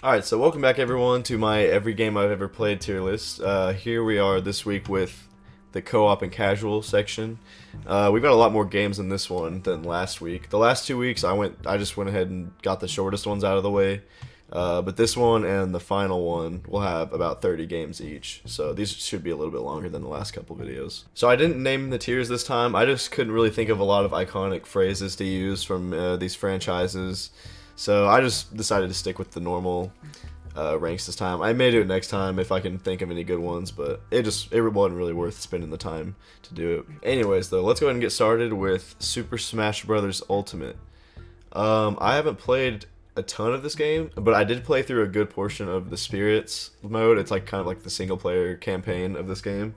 Alright, so welcome back everyone to my every game I've ever played tier list. Here we are this week with the co-op and casual section. We've got a lot more games in this one than last week. The last 2 weeks I just went ahead and got the shortest ones out of the way. But this one and the final one will have about 30 games each. So these should be a little bit longer than the last couple videos. So I didn't name the tiers this time. I just couldn't really think of a lot of iconic phrases to use from these franchises. So I just decided to stick with the normal ranks this time. I may do it next time if I can think of any good ones, but it wasn't really worth spending the time to do it. Anyways, though, let's go ahead and get started with Super Smash Bros. Ultimate. I haven't played a ton of this game, but I did play through a good portion of the Spirits mode. It's like kind of like the single player campaign of this game.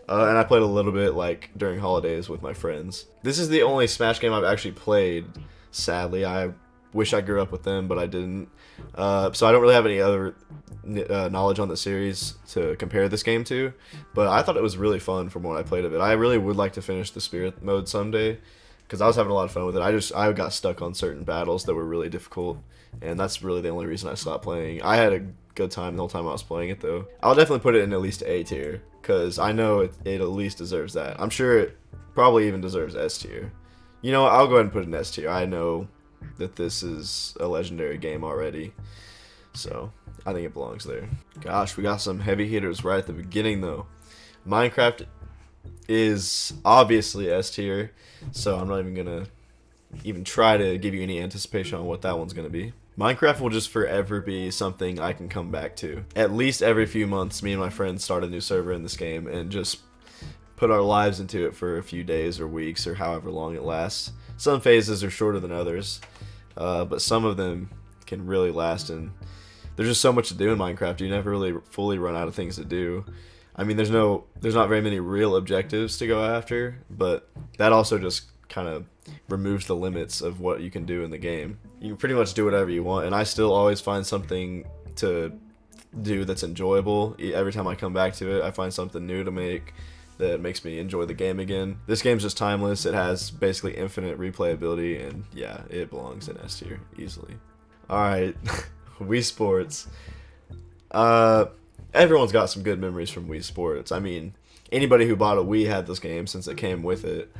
And I played a little bit like during holidays with my friends. This is the only Smash game I've actually played, sadly. I wish I grew up with them, but I didn't. So I don't really have any other knowledge on the series to compare this game to, but I thought it was really fun from what I played of it. I really would like to finish the Spirit mode someday, because I was having a lot of fun with it. I got stuck on certain battles that were really difficult, and that's really the only reason I stopped playing. I had a good time the whole time I was playing it, though. I'll definitely put it in at least A tier, because I know it at least deserves that. I'm sure it probably even deserves S tier. You know what, I'll go ahead and put it in S tier. I know that this is a legendary game already, so I think it belongs there. Gosh, we got some heavy hitters right at the beginning, though. Minecraft is obviously S tier, so I'm not even gonna try to give you any anticipation on what that one's gonna be. Minecraft will just forever be something I can come back to. At least every few months, me and my friends start a new server in this game and just put our lives into it for a few days or weeks or however long it lasts. Some phases are shorter than others, but some of them can really last, and there's just so much to do in Minecraft. You never really fully run out of things to do. I mean, there's not very many real objectives to go after, but that also just kind of removes the limits of what you can do in the game. You can pretty much do whatever you want, and I still always find something to do that's enjoyable. Every time I come back to it, I find something new to make that makes me enjoy the game again. This game's just timeless. It has basically infinite replayability, and yeah, it belongs in S tier easily. Alright, Wii Sports. Everyone's got some good memories from Wii Sports. I mean, anybody who bought a Wii had this game since it came with it.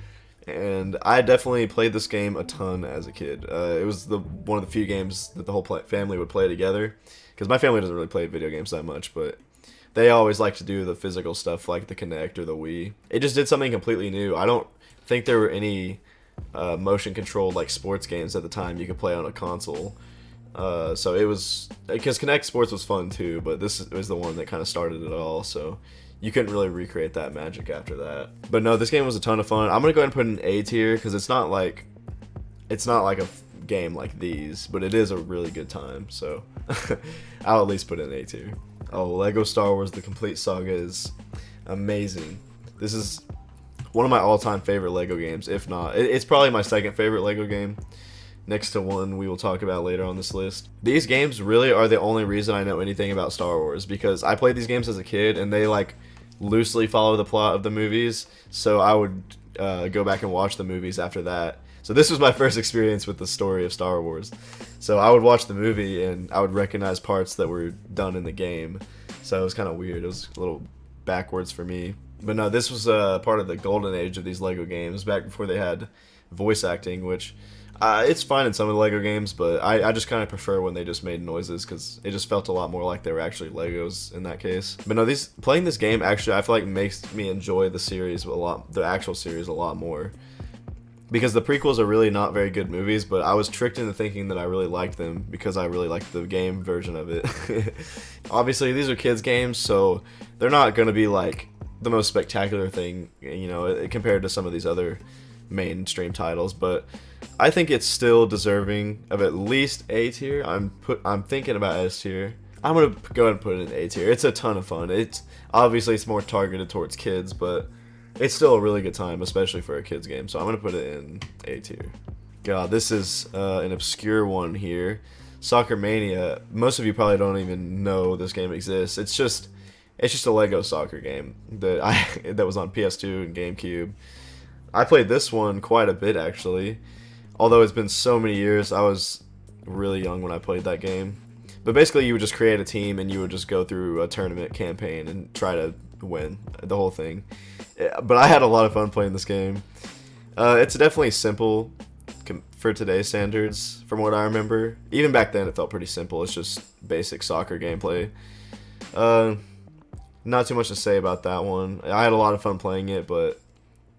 And I definitely played this game a ton as a kid. It was one of the few games that the whole family would play together. Because my family doesn't really play video games that much, but they always like to do the physical stuff like the Kinect or the Wii. It just did something completely new. I don't think there were any motion controlled like sports games at the time you could play on a console. So it was, because Kinect Sports was fun too, but this was the one that kind of started it all. So you couldn't really recreate that magic after that. But no, this game was a ton of fun. I'm gonna go ahead and put it in A tier because it's not like a game like these, but it is a really good time. So I'll at least put it in A tier. Oh, Lego Star Wars: The Complete Saga is amazing. This is one of my all-time favorite Lego games, if not. It's probably my second favorite Lego game, next to one we will talk about later on this list. These games really are the only reason I know anything about Star Wars, because I played these games as a kid, and they like loosely follow the plot of the movies, so I would go back and watch the movies after that. So this was my first experience with the story of Star Wars. So I would watch the movie and I would recognize parts that were done in the game. So it was kind of weird. It was a little backwards for me. But no, this was part of the golden age of these Lego games, back before they had voice acting, which it's fine in some of the Lego games, but I just kind of prefer when they just made noises, because it just felt a lot more like they were actually Legos in that case. But no, playing this game actually I feel like makes me enjoy the actual series a lot more. Because the prequels are really not very good movies, but I was tricked into thinking that I really liked them because I really liked the game version of it. Obviously, these are kids' games, so they're not going to be like the most spectacular thing, you know, compared to some of these other mainstream titles, but I think it's still deserving of at least A tier. I'm thinking about S tier. I'm gonna go ahead and put it in A tier. It's a ton of fun. It's more targeted towards kids, but it's still a really good time, especially for a kids game. So I'm gonna put it in A tier. God, this is an obscure one here. Soccer Mania. Most of you probably don't even know this game exists. It's just a Lego soccer game that was on PS2 and GameCube. I played this one quite a bit actually. Although it's been so many years, I was really young when I played that game. But basically, you would just create a team and you would just go through a tournament campaign and try to win the whole thing. But I had a lot of fun playing this game. It's definitely simple for today's standards, from what I remember. Even back then, it felt pretty simple. It's just basic soccer gameplay. Not too much to say about that one. I had a lot of fun playing it, but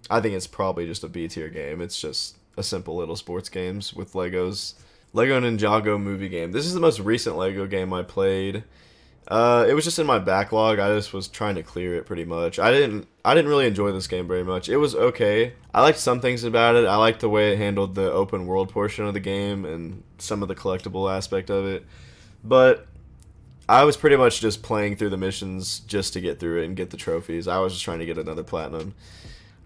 I think it's probably just a B tier game. It's just a simple little sports games with Legos. Lego Ninjago movie game. This is the most recent Lego game I played. It was just in my backlog. I just was trying to clear it pretty much. I didn't really enjoy this game very much. It was okay. I liked some things about it. I liked the way it handled the open world portion of the game and some of the collectible aspect of it. But I was pretty much just playing through the missions just to get through it and get the trophies. I was just trying to get another platinum.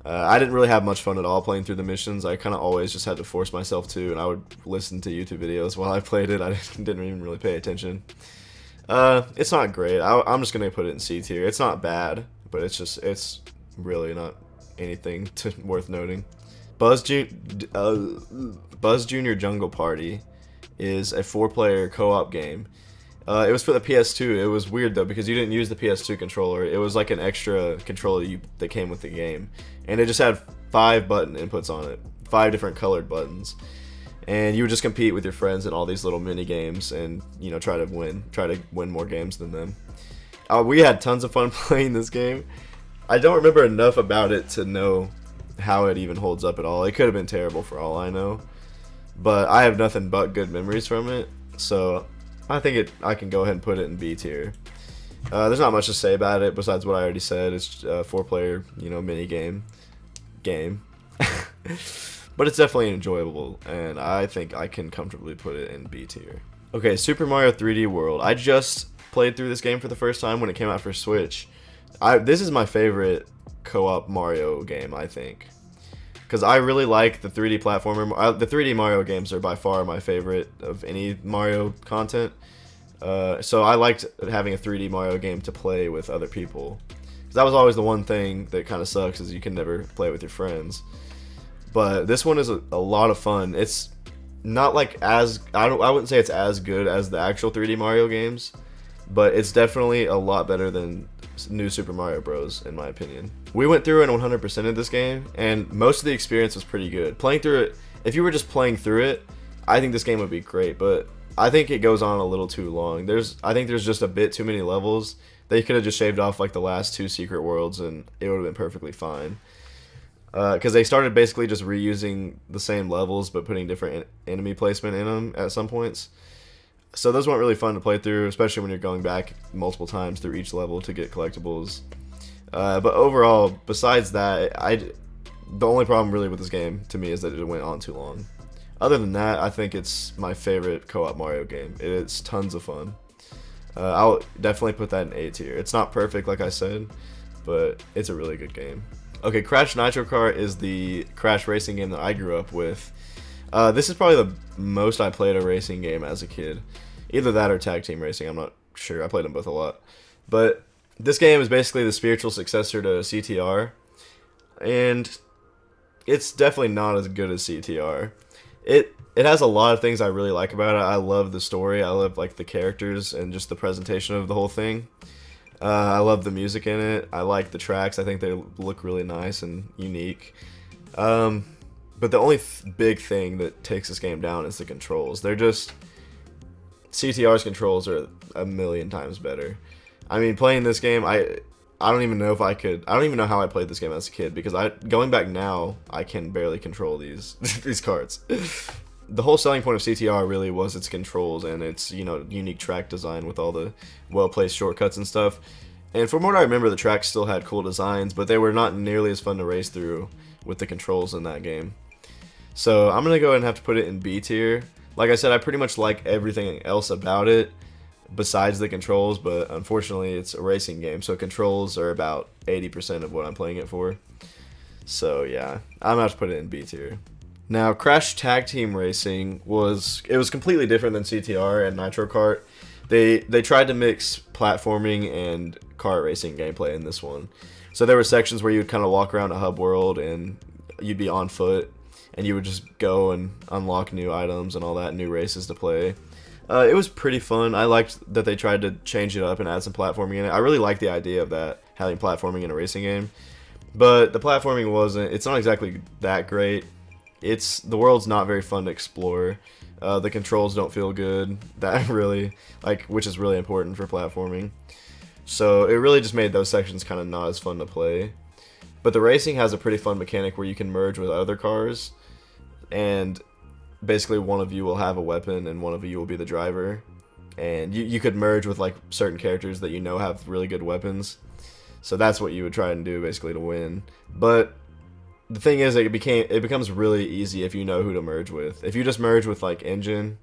I didn't really have much fun at all playing through the missions. I kind of always just had to force myself to, and I would listen to YouTube videos while I played it. I didn't even really pay attention. It's not great. I'm just gonna put it in C tier. It's not bad, but it's really not anything worth noting. Buzz Junior Jungle Party is a 4-player co-op game. It was for the PS2. It was weird though because you didn't use the PS2 controller. It was like an extra controller that came with the game, and it just had 5 button inputs on it, 5 different colored buttons, and you would just compete with your friends in all these little mini games, and try to win more games than them. We had tons of fun playing this game. I don't remember enough about it to know how it even holds up at all. It could have been terrible for all I know, but I have nothing but good memories from it, so I think I can go ahead and put it in B tier. There's not much to say about it besides what I already said. It's a 4-player, mini game. But it's definitely enjoyable, and I think I can comfortably put it in B tier. Okay, Super Mario 3D World. I just played through this game for the first time when it came out for Switch. This is my favorite co-op Mario game, I think, because I really like the 3D platformer. The 3D Mario games are by far my favorite of any Mario content. So I liked having a 3D Mario game to play with other people. That was always the one thing that kind of sucks, is you can never play with your friends. But this one is a lot of fun. It's not like I wouldn't say it's as good as the actual 3D Mario games, but it's definitely a lot better than New Super Mario Bros. In my opinion. We went through and 100% of this game, and most of the experience was pretty good. Playing through it, if you were just playing through it, I think this game would be great, but I think it goes on a little too long. I think there's just a bit too many levels. They could have just shaved off like the last 2 secret worlds, and it would have been perfectly fine. Because they started basically just reusing the same levels, but putting different enemy placement in them at some points. So those weren't really fun to play through, especially when you're going back multiple times through each level to get collectibles. But overall, besides that, the only problem really with this game to me is that it went on too long. Other than that, I think it's my favorite co-op Mario game. It's tons of fun. I'll definitely put that in A tier. It's not perfect, like I said, but it's a really good game. Okay, Crash Nitro Kart is the Crash racing game that I grew up with. This is probably the most I played a racing game as a kid. Either that or Tag Team Racing, I'm not sure. I played them both a lot. But this game is basically the spiritual successor to CTR, and it's definitely not as good as CTR. It has a lot of things I really like about it. I love the story. I love like the characters and just the presentation of the whole thing. I love the music in it. I like the tracks. I think they look really nice and unique. But the only big thing that takes this game down is the controls. They're just... CTR's controls are a million times better. I mean, playing this game, I don't even know if I could... I don't even know how I played this game as a kid, because going back now, I can barely control these these carts. The whole selling point of CTR really was its controls and its, unique track design with all the well-placed shortcuts and stuff. And from what I remember, the tracks still had cool designs, but they were not nearly as fun to race through with the controls in that game. So I'm going to go ahead and have to put it in B tier. Like I said, I pretty much like everything else about it besides the controls, but unfortunately it's a racing game, so controls are about 80% of what I'm playing it for. So yeah, I'm going to have to put it in B tier. Now, Crash Tag Team Racing was completely different than CTR and Nitro Kart. They tried to mix platforming and kart racing gameplay in this one. So there were sections where you would kind of walk around a hub world and you'd be on foot and you would just go and unlock new items and all that, new races to play. It was pretty fun. I liked that they tried to change it up and add some platforming in it. I really like the idea of that, having platforming in a racing game. But the platforming wasn't, it's not exactly that great. The world's not very fun to explore. The controls don't feel good. That really, which is really important for platforming. So it really just made those sections kind of not as fun to play. But the racing has a pretty fun mechanic where you can merge with other cars, and basically one of you will have a weapon and one of you will be the driver. And you could merge with like certain characters that you know have really good weapons. So that's what you would try and do basically to win. But the thing is, it becomes really easy if you know who to merge with. If you just merge with like Engine,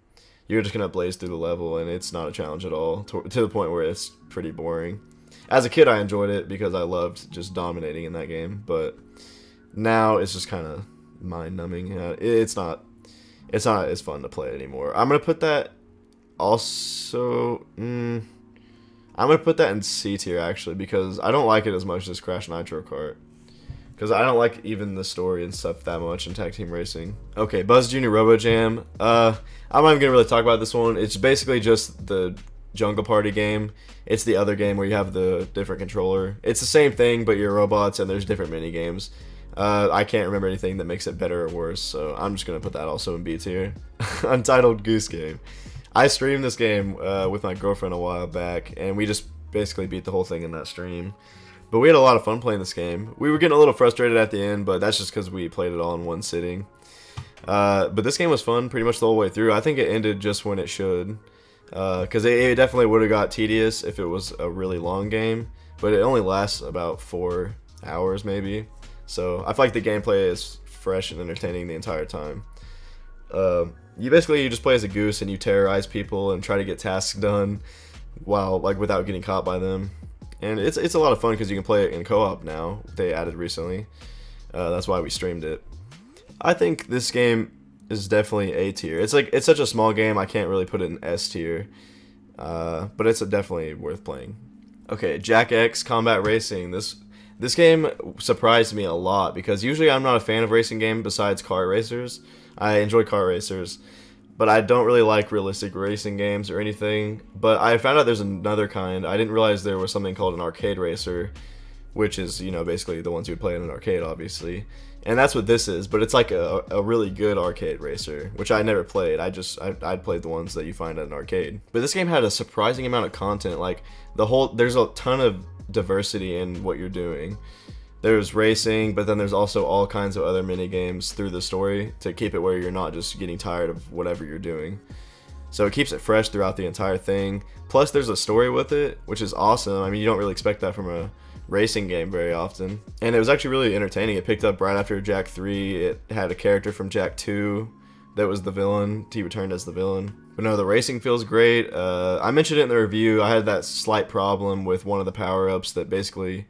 you're just gonna blaze through the level, and it's not a challenge at all, to the point where it's pretty boring. As a kid, I enjoyed it because I loved just dominating in that game, but now it's just kind of mind-numbing. It's not as fun to play anymore. I'm gonna put that also. I'm gonna put that in C tier actually, because I don't like it as much as Crash Nitro Kart. Because I don't like even the story and stuff that much in Tag Team Racing. Okay, Buzz Jr. Robo Jam. I'm not even gonna really talk about this one. It's basically just the Jungle Party game. It's the other game where you have the different controller. It's the same thing, but you're robots and there's different mini games. I can't remember anything that makes it better or worse, so I'm just gonna put that also in B tier. Untitled Goose Game. I streamed this game with my girlfriend a while back, and we just basically beat the whole thing in that stream. But we had a lot of fun playing this game. We were getting a little frustrated at the end, but that's just because we played it all in one sitting. But this game was fun pretty much the whole way through. I think it ended just when it should. Because it definitely would have got tedious if it was a really long game. But it only lasts about 4 hours maybe. So I feel like the gameplay is fresh and entertaining the entire time. You just play as a goose and you terrorize people and try to get tasks done while without getting caught by them. And it's a lot of fun because you can play it in co-op now. They added recently. That's why we streamed it. I think this game is definitely A tier. It's such a small game, I can't really put it in S tier. But it's definitely worth playing. Okay, Jack X Combat Racing. This game surprised me a lot because usually I'm not a fan of racing games besides kart racers. I enjoy kart racers, but I don't really like realistic racing games or anything. But I found out there's another kind. I didn't realize there was something called an arcade racer, which is, basically the ones you would play in an arcade, obviously. And that's what this is, but it's like a really good arcade racer, which I never played. I'd played the ones that you find at an arcade. But this game had a surprising amount of content. There's a ton of diversity in what you're doing. There's racing, but then there's also all kinds of other mini games through the story to keep it where you're not just getting tired of whatever you're doing. So it keeps it fresh throughout the entire thing. Plus there's a story with it, which is awesome. I mean, you don't really expect that from a racing game very often. And it was actually really entertaining. It picked up right after Jak 3. It had a character from Jak 2 that was the villain. He returned as the villain. But no, the racing feels great. I mentioned it in the review. I had that slight problem with one of the power-ups that basically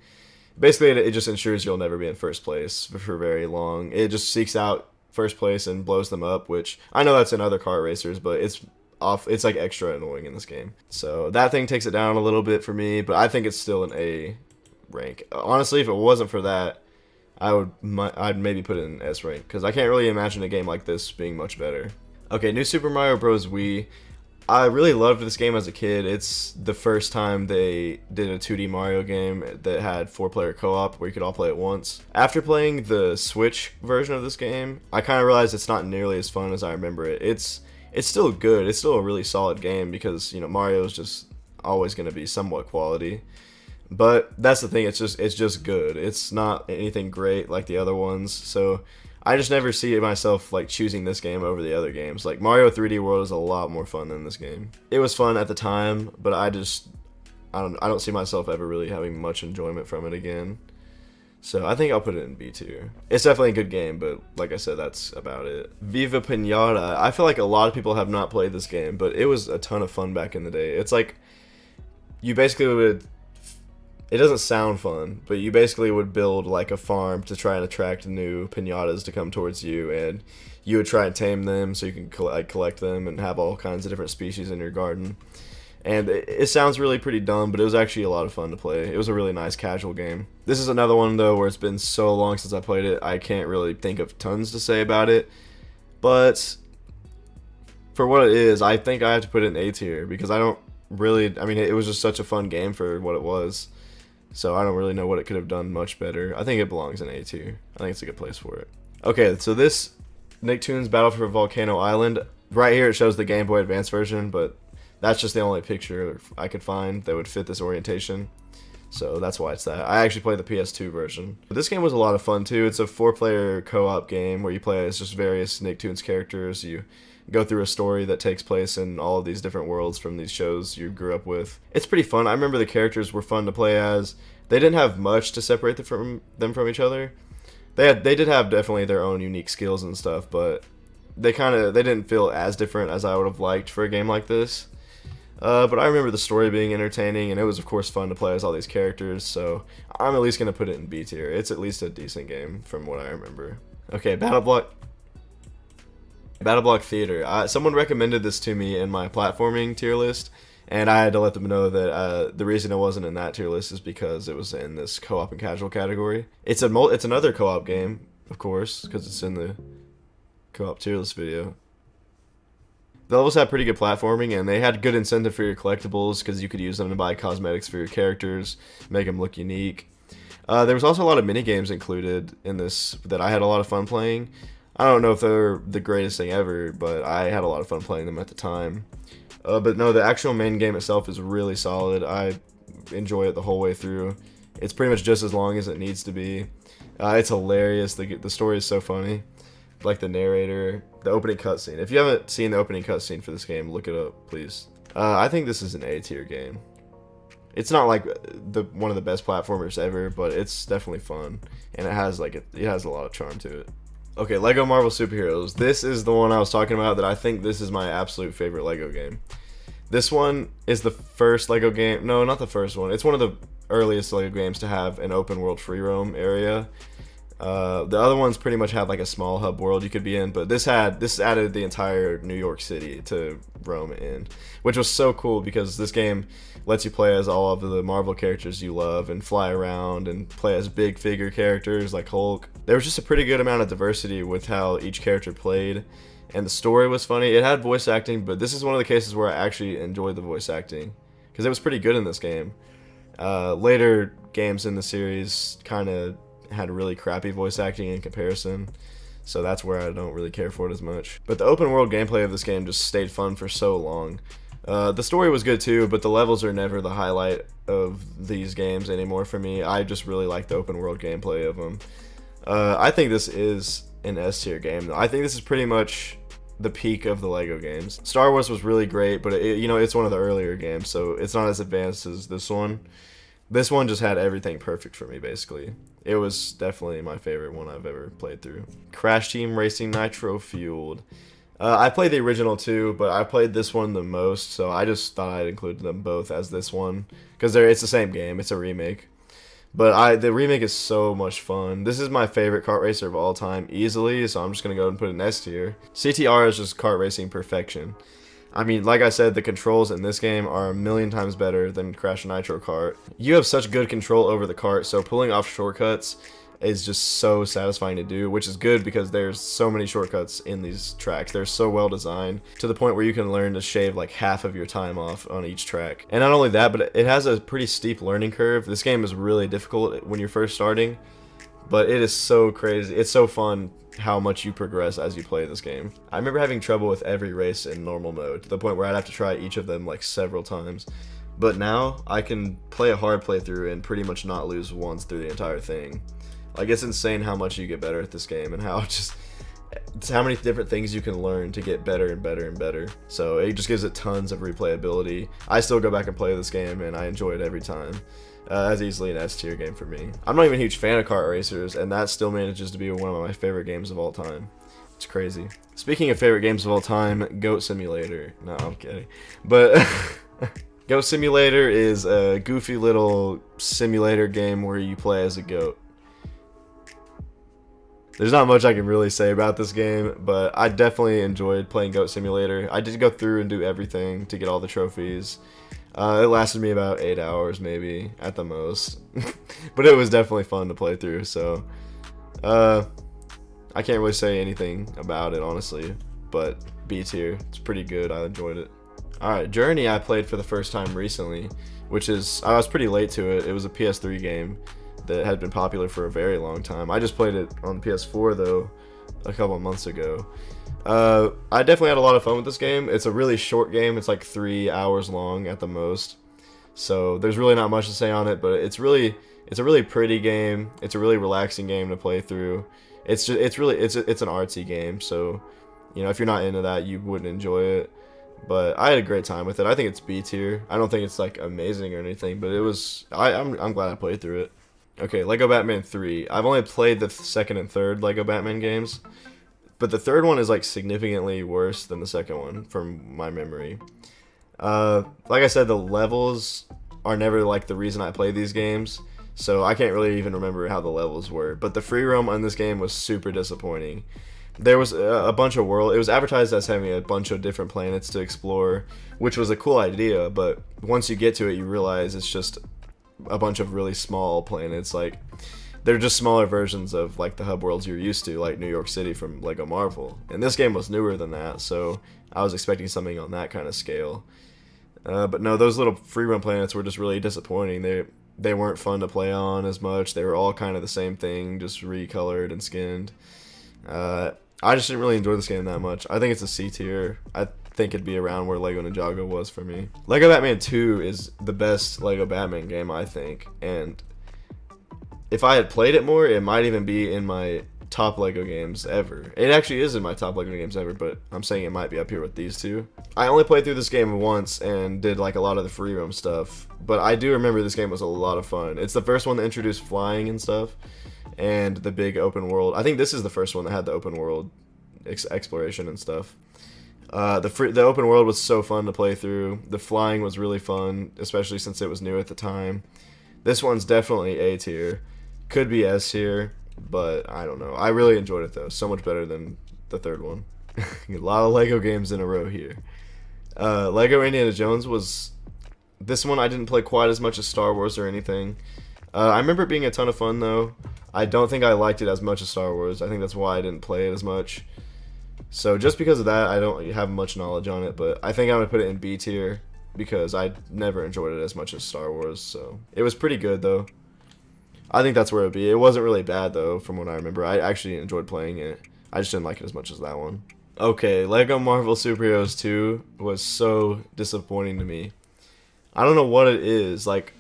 it just ensures you'll never be in first place for very long. It just seeks out first place and blows them up, which I know that's in other car racers, but it's like extra annoying in this game. So that thing takes it down a little bit for me, but I think it's still an A rank. Honestly, if it wasn't for that, I'd maybe put it in S rank, because I can't really imagine a game like this being much better. Okay, New Super Mario Bros. Wii. I really loved this game as a kid. It's the first time they did a 2D Mario game that had 4-player co-op where you could all play at once. After playing the Switch version of this game, I kind of realized it's not nearly as fun as I remember it. It's still good. It's still a really solid game because, Mario is just always going to be somewhat quality. But that's the thing, it's just good. It's not anything great like the other ones, so I just never see myself choosing this game over the other games. Mario 3D World is a lot more fun than this game. It was fun at the time, but I don't see myself ever really having much enjoyment from it again. So I think I'll put it in B tier. It's definitely a good game, but like I said, that's about it. Viva Pinata. I feel like a lot of people have not played this game, but it was a ton of fun back in the day. It's you basically would... It doesn't sound fun, but you basically would build a farm to try and attract new pinatas to come towards you, and you would try and tame them so you can collect them and have all kinds of different species in your garden. And it sounds really pretty dumb, but it was actually a lot of fun to play. It was a really nice casual game. This is another one though where it's been so long since I played it, I can't really think of tons to say about it. But For what it is, I think I have to put it in A tier because I don't really. I mean, it was just such a fun game for what it was. So I don't really know what it could have done much better. I think it belongs in A tier. I think it's a good place for it. Okay, so this Nicktoons Battle for Volcano Island. Right here it shows the Game Boy Advance version, but that's just the only picture I could find that would fit this orientation. So that's why it's that. I actually played the PS2 version. But this game was a lot of fun too. It's a 4-player co-op game where you play as just various Nicktoons characters. You go through a story that takes place in all of these different worlds from these shows you grew up with. It's pretty fun. I remember the characters were fun to play as. They didn't have much to separate them from each other. They did have definitely their own unique skills and stuff, but they didn't feel as different as I would have liked for a game like this. But I remember the story being entertaining, and it was of course fun to play as all these characters, so I'm at least going to put it in B tier. It's at least a decent game from what I remember. Okay, BattleBlock Theater. Someone recommended this to me in my platforming tier list, and I had to let them know that the reason it wasn't in that tier list is because it was in this co-op and casual category. It's another co-op game, of course, because it's in the co-op tier list video. The levels had pretty good platforming, and they had good incentive for your collectibles because you could use them to buy cosmetics for your characters, make them look unique. There was also a lot of mini games included in this that I had a lot of fun playing. I don't know if they're the greatest thing ever, but I had a lot of fun playing them at the time. But no, the actual main game itself is really solid. I enjoy it the whole way through. It's pretty much just as long as it needs to be. It's hilarious. The story is so funny. Like the narrator, the opening cutscene. If you haven't seen the opening cutscene for this game, look it up, please. I think this is an A tier game. It's not like one of the best platformers ever, but it's definitely fun, and it has a lot of charm to it. Okay, Lego Marvel Superheroes. This is the one I was talking about that I think this is my absolute favorite Lego game. This one is the first Lego game. No, not the first one. It's one of the earliest Lego games to have an open world free roam area. The other ones pretty much had like a small hub world you could be in, but this added the entire New York City to roam in, which was so cool because this game lets you play as all of the Marvel characters you love and fly around and play as big figure characters like Hulk. There was just a pretty good amount of diversity with how each character played, and the story was funny. It had voice acting, but this is one of the cases where I actually enjoyed the voice acting because it was pretty good in this game. Later games in the series kind of had really crappy voice acting in comparison, so that's where I don't really care for it as much. But the open world gameplay of this game just stayed fun for so long. The story was good too, but the levels are never the highlight of these games anymore for me. I just really like the open world gameplay of them. I think this is an S tier game. I think this is pretty much the peak of the Lego games. Star Wars was really great, but it's one of the earlier games, so it's not as advanced as this one. This one just had everything perfect for me, basically. It was definitely my favorite one I've ever played through. Crash Team Racing Nitro Fueled. I played the original too, but I played this one the most, so I just thought I'd include them both as this one, because it's the same game. It's a remake. But the remake is so much fun. This is my favorite kart racer of all time, easily, so I'm just going to go and put it in S tier. CTR is just kart racing perfection. I mean, like I said, the controls in this game are a million times better than Crash Nitro Kart. You have such good control over the kart, so pulling off shortcuts is just so satisfying to do, which is good because there's so many shortcuts in these tracks. They're so well designed to the point where you can learn to shave like half of your time off on each track. And not only that, but it has a pretty steep learning curve. This game is really difficult when you're first starting, but it is so crazy. It's so fun how much you progress as you play this game. I remember having trouble with every race in normal mode to the point where I'd have to try each of them like several times. But now I can play a hard playthrough and pretty much not lose once through the entire thing. Like, it's insane how much you get better at this game and how many different things you can learn to get better and better and better. So it just gives it tons of replayability. I still go back and play this game and I enjoy it every time. That's easily an S tier game for me. I'm not even a huge fan of kart racers, and that still manages to be one of my favorite games of all time. It's crazy. Speaking of favorite games of all time, Goat Simulator. No, I'm kidding. But Goat Simulator is a goofy little simulator game where you play as a goat. There's not much I can really say about this game, but I definitely enjoyed playing Goat Simulator. I did go through and do everything to get all the trophies. It lasted me about 8 hours maybe at the most, but it was definitely fun to play through. So I can't really say anything about it, honestly. but B tier. It's pretty good. I enjoyed it. Alright, Journey I played for the first time recently, which is, I was pretty late to it. It was a PS3 game that had been popular for a very long time. I just played it on PS4 though a couple of months ago. I definitely had a lot of fun with this game. It's a really short game. It's like 3 hours long at the most. So there's really not much to say on it, but it's a really pretty game. It's a really relaxing game to play through. It's an artsy game, so you know, if you're not into that, you wouldn't enjoy it. But I had a great time with it. I think it's B tier. I don't think it's like amazing or anything, but it was. I'm glad I played through it. Okay, Lego Batman 3. I've only played the second and third Lego Batman games, but the third one is like significantly worse than the second one from my memory. Like I said, the levels are never like the reason I play these games, so I can't really even remember how the levels were. But the free roam on this game was super disappointing. There was a bunch of world. It was advertised as having a bunch of different planets to explore, which was a cool idea. But once you get to it, you realize it's just a bunch of really small planets. Like they're just smaller versions of like the hub worlds you're used to, like New York City from Lego Marvel. And this game was newer than that, so I was expecting something on that kind of scale. But no, those little free run planets were just really disappointing. They weren't fun to play on as much. They were all kind of the same thing, just recolored and skinned. I just didn't really enjoy this game that much. I think it's a C tier. I think it'd be around where Lego Ninjago was for me. Lego Batman 2 is the best Lego Batman game, I think. And if I had played it more, it might even be in my top Lego games ever. It actually is in my top Lego games ever, but I'm saying it might be up here with these two. I only played through this game once and did like a lot of the free roam stuff, but I do remember this game was a lot of fun. It's the first one that introduced flying and stuff, and the big open world. I think this is the first one that had the open world exploration and stuff. The open world was so fun to play through. The flying was really fun, especially since it was new at the time. This one's definitely A tier. Could be S tier, but I don't know. I really enjoyed it though. So much better than the third one. A lot of Lego games in a row here. Lego Indiana Jones was... This one I didn't play quite as much as Star Wars or anything. I remember it being a ton of fun though. I don't think I liked it as much as Star Wars. I think that's why I didn't play it as much. So just because of that, I don't have much knowledge on it, but I think I'm going to put it in B tier because I never enjoyed it as much as Star Wars. So it was pretty good though. I think that's where it would be. It wasn't really bad though from what I remember. I actually enjoyed playing it. I just didn't like it as much as that one. Okay, Lego Marvel Super Heroes 2 was so disappointing to me. I don't know what it is. Like,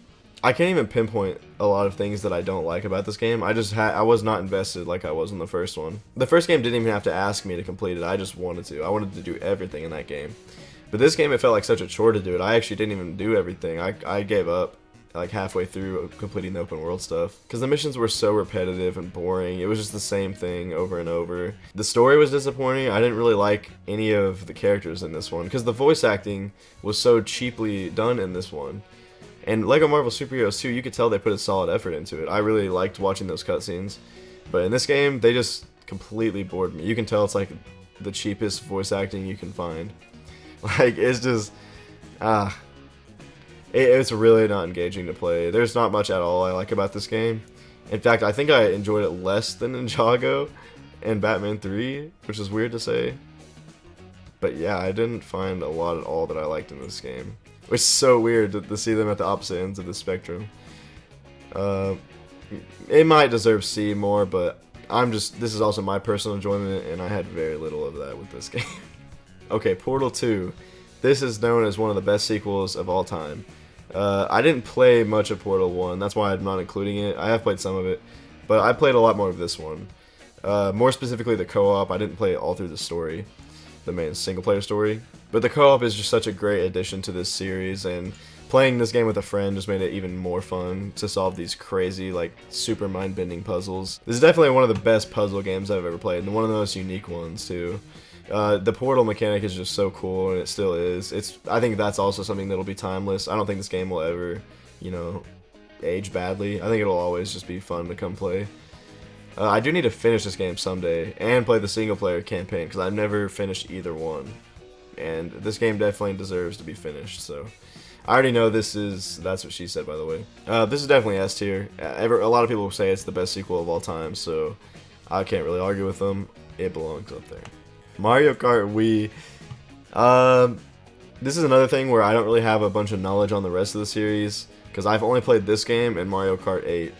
I can't even pinpoint a lot of things that I don't like about this game. I was not invested like I was in the first one. The first game didn't even have to ask me to complete it. I just wanted to. I wanted to do everything in that game. But this game, it felt like such a chore to do it. I actually didn't even do everything. I gave up like halfway through completing the open world stuff because the missions were so repetitive and boring. It was just the same thing over and over. The story was disappointing. I didn't really like any of the characters in this one because the voice acting was so cheaply done in this one. And Lego Marvel Super Heroes 2, you could tell they put a solid effort into it. I really liked watching those cutscenes. But in this game, they just completely bored me. You can tell it's like the cheapest voice acting you can find. Like, it's just... It's really not engaging to play. There's not much at all I like about this game. In fact, I think I enjoyed it less than Ninjago and Batman 3, which is weird to say. But yeah, I didn't find a lot at all that I liked in this game. Which is so weird to see them at the opposite ends of the spectrum. It might deserve C more, but this is also my personal enjoyment, and I had very little of that with this game. Okay, Portal 2. This is known as one of the best sequels of all time. I didn't play much of Portal 1, that's why I'm not including it. I have played some of it, but I played a lot more of this one. More specifically the co-op. I didn't play it all through the story, the main single-player story. But the co-op is just such a great addition to this series, and playing this game with a friend just made it even more fun to solve these crazy, like, super mind-bending puzzles. This is definitely one of the best puzzle games I've ever played, and one of the most unique ones, too. The portal mechanic is just so cool, and it still is. I think that's also something that'll be timeless. I don't think this game will ever, age badly. I think it'll always just be fun to come play. I do need to finish this game someday, and play the single-player campaign, because I've never finished either one. And this game definitely deserves to be finished, so... I already know that's what she said, by the way. This is definitely S tier. A lot of people say it's the best sequel of all time, so I can't really argue with them. It belongs up there. Mario Kart Wii. Um, this is another thing where I don't really have a bunch of knowledge on the rest of the series because I've only played this game and Mario Kart 8.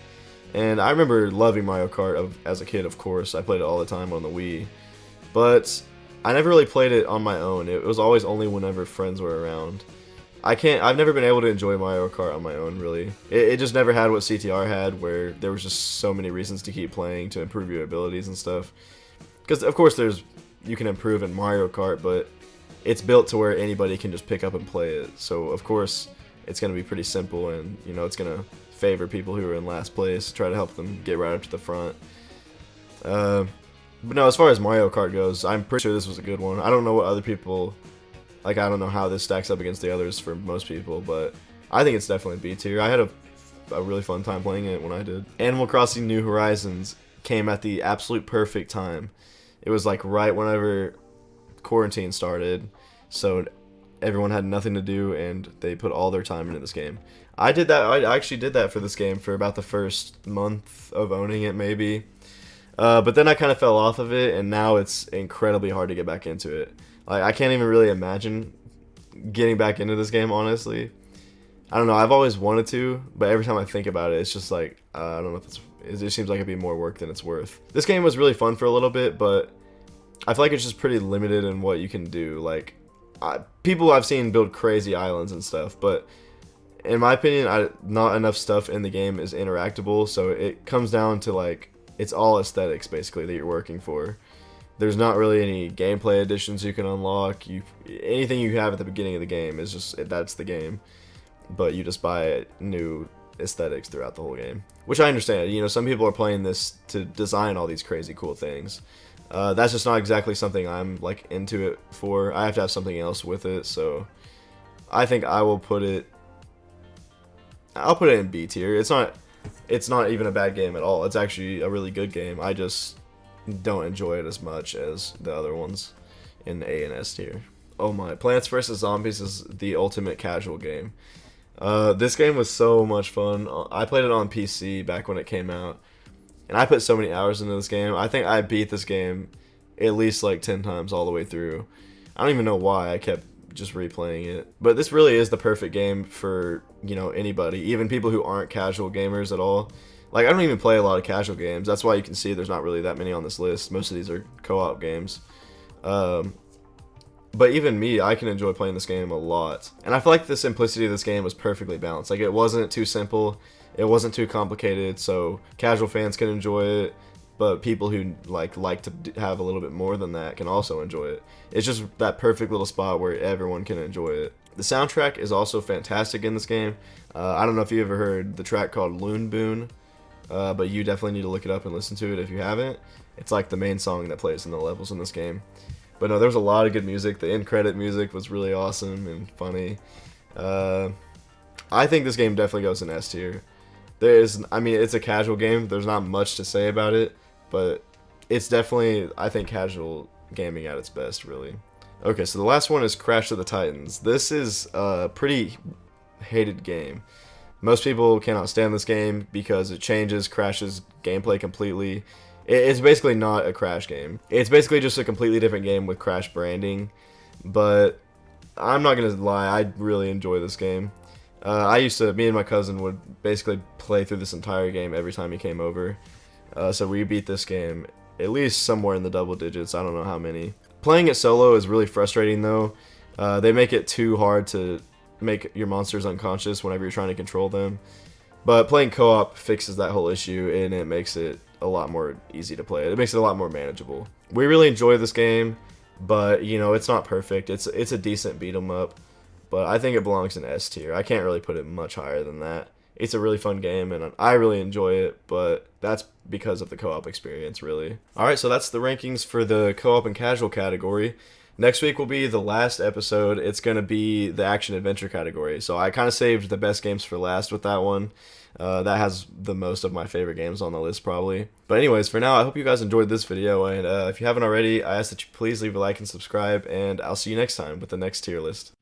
And I remember loving Mario Kart as a kid, of course. I played it all the time on the Wii. But I never really played it on my own. It was always only whenever friends were around. I've never been able to enjoy Mario Kart on my own, really. It just never had what CTR had, where there was just so many reasons to keep playing to improve your abilities and stuff. Because, of course, you can improve in Mario Kart, but it's built to where anybody can just pick up and play it. So, of course, it's going to be pretty simple, and, you know, it's going to favor people who are in last place, try to help them get right up to the front. But no, as far as Mario Kart goes, I'm pretty sure this was a good one. I don't know what other people, like, I don't know how this stacks up against the others for most people, but I think it's definitely B tier. I had a really fun time playing it when I did. Animal Crossing New Horizons came at the absolute perfect time. It was like right whenever quarantine started, so everyone had nothing to do and they put all their time into this game. I actually did that for this game for about the first month of owning it, maybe. But then I kind of fell off of it, and now it's incredibly hard to get back into it. Like, I can't even really imagine getting back into this game, honestly. I don't know, I've always wanted to, but every time I think about it, it's just like, I don't know if it just seems like it'd be more work than it's worth. This game was really fun for a little bit, but I feel like it's just pretty limited in what you can do. Like, people I've seen build crazy islands and stuff, but in my opinion, not enough stuff in the game is interactable, so it comes down to, like, it's all aesthetics, basically, that you're working for. There's not really any gameplay additions you can unlock. Anything you have at the beginning of the game is just, that's the game. But you just buy new aesthetics throughout the whole game. Which I understand. You know, some people are playing this to design all these crazy cool things. That's just not exactly something I'm, like, into it for. I have to have something else with it, so I think I'll put it in B tier. It's not even a bad game at all. It's actually a really good game. I just don't enjoy it as much as the other ones in A and S tier. Oh my, Plants vs. Zombies is the ultimate casual game. This game was so much fun. I played it on PC back when it came out, and I put so many hours into this game. I think I beat this game at least like 10 times all the way through. I don't even know why I kept just replaying it. But this really is the perfect game for, you know, anybody, even people who aren't casual gamers at all. Like, I don't even play a lot of casual games. That's why you can see there's not really that many on this list. Most of these are co-op games. But even me, I can enjoy playing this game a lot. And I feel like the simplicity of this game was perfectly balanced. Like, it wasn't too simple, it wasn't too complicated, so casual fans can enjoy it, but people who like to have a little bit more than that can also enjoy it. It's just that perfect little spot where everyone can enjoy it. The soundtrack is also fantastic in this game. I don't know if you ever heard the track called Loon Boon, but you definitely need to look it up and listen to it if you haven't. It's like the main song that plays in the levels in this game. But no, there's a lot of good music. The end credit music was really awesome and funny. I think this game definitely goes in S tier. I mean, it's a casual game. There's not much to say about it, but it's definitely, I think, casual gaming at its best, really. Okay, so the last one is Crash of the Titans. This is a pretty hated game. Most people cannot stand this game because it changes Crash's gameplay completely. It's basically not a Crash game. It's basically just a completely different game with Crash branding, but I'm not gonna lie, I really enjoy this game. Me and my cousin would basically play through this entire game every time he came over. So we beat this game at least somewhere in the double digits, I don't know how many. Playing it solo is really frustrating though. They make it too hard to make your monsters unconscious whenever you're trying to control them. But playing co-op fixes that whole issue, and it makes it a lot more easy to play. It makes it a lot more manageable. We really enjoy this game, but you know, it's not perfect. It's a decent beat 'em up, but I think it belongs in S tier. I can't really put it much higher than that. It's a really fun game, and I really enjoy it, but that's because of the co-op experience, really. Alright, so that's the rankings for the co-op and casual category. Next week will be the last episode. It's going to be the action-adventure category. So I kind of saved the best games for last with that one. That has the most of my favorite games on the list, probably. But anyways, for now, I hope you guys enjoyed this video. And if you haven't already, I ask that you please leave a like and subscribe. And I'll see you next time with the next tier list.